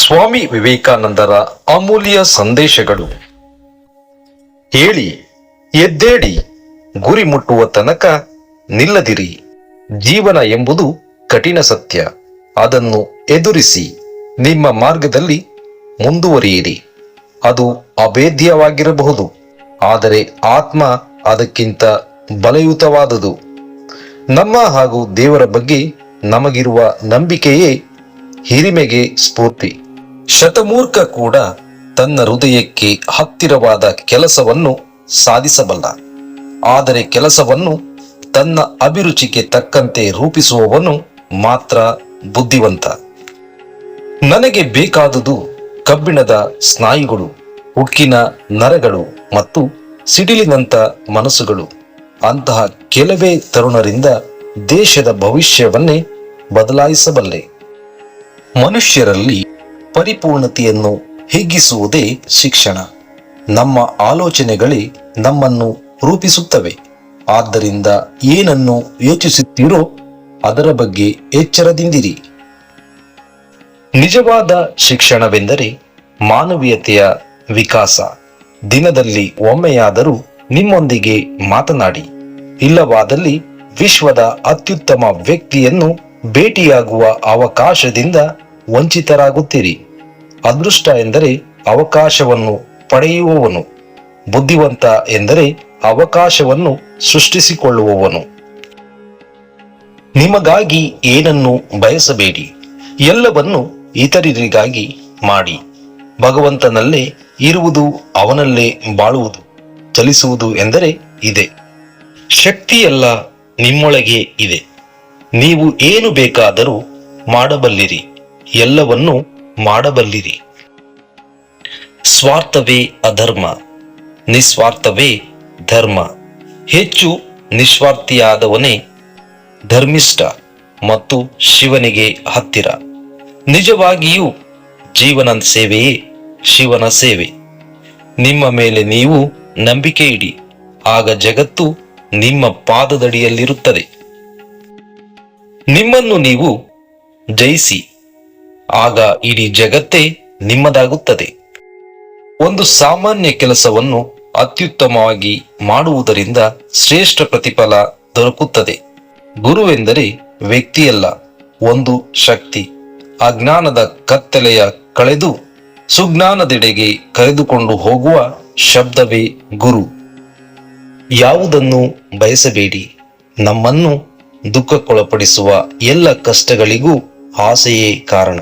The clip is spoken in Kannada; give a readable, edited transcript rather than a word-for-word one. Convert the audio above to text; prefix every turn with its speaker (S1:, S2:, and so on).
S1: ಸ್ವಾಮಿ ವಿವೇಕಾನಂದರ ಅಮೂಲ್ಯ ಸಂದೇಶಗಳು. ಹೇಳಿ, ಎದ್ದೇಳಿ, ಗುರಿ ಮುಟ್ಟುವ ತನಕ ನಿಲ್ಲದಿರಿ. ಜೀವನ ಎಂಬುದು ಕಠಿಣ ಸತ್ಯ. ಅದನ್ನು ಎದುರಿಸಿ ನಿಮ್ಮ ಮಾರ್ಗದಲ್ಲಿ ಮುಂದುವರಿಯಿರಿ. ಅದು ಅಭೇದ್ಯವಾಗಿರಬಹುದು, ಆದರೆ ಆತ್ಮ ಅದಕ್ಕಿಂತ ಬಲಯುತವಾದುದು. ನಮ್ಮ ಹಾಗೂ ದೇವರ ಬಗ್ಗೆ ನಮಗಿರುವ ನಂಬಿಕೆಯೇ ಹಿರಿಮೆಗೆ ಸ್ಫೂರ್ತಿ. ಶತಮೂರ್ಖ ಕೂಡ ತನ್ನ ಹೃದಯಕ್ಕೆ ಹತ್ತಿರವಾದ ಕೆಲಸವನ್ನು ಸಾಧಿಸಬಲ್ಲ, ಆದರೆ ಕೆಲಸವನ್ನು ತನ್ನ ಅಭಿರುಚಿಗೆ ತಕ್ಕಂತೆ ರೂಪಿಸುವವನು ಮಾತ್ರ ಬುದ್ಧಿವಂತ. ನನಗೆ ಬೇಕಾದುದು ಕಬ್ಬಿಣದ ಸ್ನಾಯುಗಳು, ಉಕ್ಕಿನ ನರಗಳು ಮತ್ತು ಸಿಡಿಲಿನಂತ ಮನಸ್ಸುಗಳು. ಅಂತಹ ಕೆಲವೇ ತರುಣರಿಂದ ದೇಶದ ಭವಿಷ್ಯವನ್ನೇ ಬದಲಾಯಿಸಬಲ್ಲೆ. ಮನುಷ್ಯರಲ್ಲಿ ಪರಿಪೂರ್ಣತೆಯನ್ನು ಹಿಗ್ಗಿಸುವುದೇ ಶಿಕ್ಷಣ. ನಮ್ಮ ಆಲೋಚನೆಗಳೇ ನಮ್ಮನ್ನು ರೂಪಿಸುತ್ತವೆ. ಆದ್ದರಿಂದ ಏನನ್ನು ಯೋಚಿಸುತ್ತೀರೋ ಅದರ ಬಗ್ಗೆ ಎಚ್ಚರದಿಂದಿರಿ. ನಿಜವಾದ ಶಿಕ್ಷಣವೆಂದರೆ ಮಾನವೀಯತೆಯ ವಿಕಾಸ. ದಿನದಲ್ಲಿ ಒಮ್ಮೆಯಾದರೂ ನಿಮ್ಮೊಂದಿಗೆ ಮಾತನಾಡಿ. ಇಲ್ಲವಾದಲ್ಲಿ ವಿಶ್ವದ ಅತ್ಯುತ್ತಮ ವ್ಯಕ್ತಿಯನ್ನು ಭೇಟಿಯಾಗುವ ಅವಕಾಶದಿಂದ ವಂಚಿತರಾಗುತ್ತೀರಿ. ಅದೃಷ್ಟ ಎಂದರೆ ಅವಕಾಶವನ್ನು ಪಡೆಯುವವನು, ಬುದ್ಧಿವಂತ ಎಂದರೆ ಅವಕಾಶವನ್ನು ಸೃಷ್ಟಿಸಿಕೊಳ್ಳುವವನು. ನಿಮಗಾಗಿ ಏನನ್ನು ಬಯಸಬೇಡಿ, ಎಲ್ಲವನ್ನು ಇತರರಿಗಾಗಿ ಮಾಡಿ. ಭಗವಂತನಲ್ಲೇ ಇರುವುದು, ಅವನಲ್ಲೇ ಬಾಳುವುದು, ಚಲಿಸುವುದು ಎಂದರೆ ಇದೆ. ಶಕ್ತಿಯೆಲ್ಲ ನಿಮ್ಮೊಳಗೆ ಇದೆ. ನೀವು ಏನು ಬೇಕಾದರೂ ಮಾಡಬಲ್ಲಿರಿ, ಎಲ್ಲವನ್ನೂ ಮಾಡಬಲ್ಲಿರಿ. ಸ್ವಾರ್ಥವೇ ಅಧರ್ಮ, ನಿಸ್ವಾರ್ಥವೇ ಧರ್ಮ. ಹೆಚ್ಚು ನಿಸ್ವಾರ್ಥಿಯಾದವನೇ ಧರ್ಮಿಷ್ಠ ಮತ್ತು ಶಿವನಿಗೆ ಹತ್ತಿರ. ನಿಜವಾಗಿಯೂ ಜೀವನ ಸೇವೆಯೇ ಶಿವನ ಸೇವೆ. ನಿಮ್ಮ ಮೇಲೆ ನೀವು ನಂಬಿಕೆ ಇಡಿ, ಆಗ ಜಗತ್ತು ನಿಮ್ಮ ಪಾದದಡಿಯಲ್ಲಿರುತ್ತದೆ. ನಿಮ್ಮನ್ನು ನೀವು ಜಯಿಸಿ, ಆಗ ಇಡೀ ಜಗತ್ತೇ ನಿಮ್ಮದಾಗುತ್ತದೆ. ಒಂದು ಸಾಮಾನ್ಯ ಕೆಲಸವನ್ನು ಅತ್ಯುತ್ತಮವಾಗಿ ಮಾಡುವುದರಿಂದ ಶ್ರೇಷ್ಠ ಪ್ರತಿಫಲ ದೊರಕುತ್ತದೆ. ಗುರುವೆಂದರೆ ವ್ಯಕ್ತಿಯಲ್ಲ, ಒಂದು ಶಕ್ತಿ. ಅಜ್ಞಾನದ ಕತ್ತಲೆಯ ಕಳೆದು ಸುಜ್ಞಾನದೆಡೆಗೆ ಕರೆದುಕೊಂಡು ಹೋಗುವ ಶಬ್ದವೇ ಗುರು. ಯಾವುದನ್ನು ಬಯಸಬೇಡಿ. ನಮ್ಮನ್ನು ದುಃಖಕ್ಕೊಳಪಡಿಸುವ ಎಲ್ಲ ಕಷ್ಟಗಳಿಗೂ ಆಸೆಯೇ ಕಾರಣ.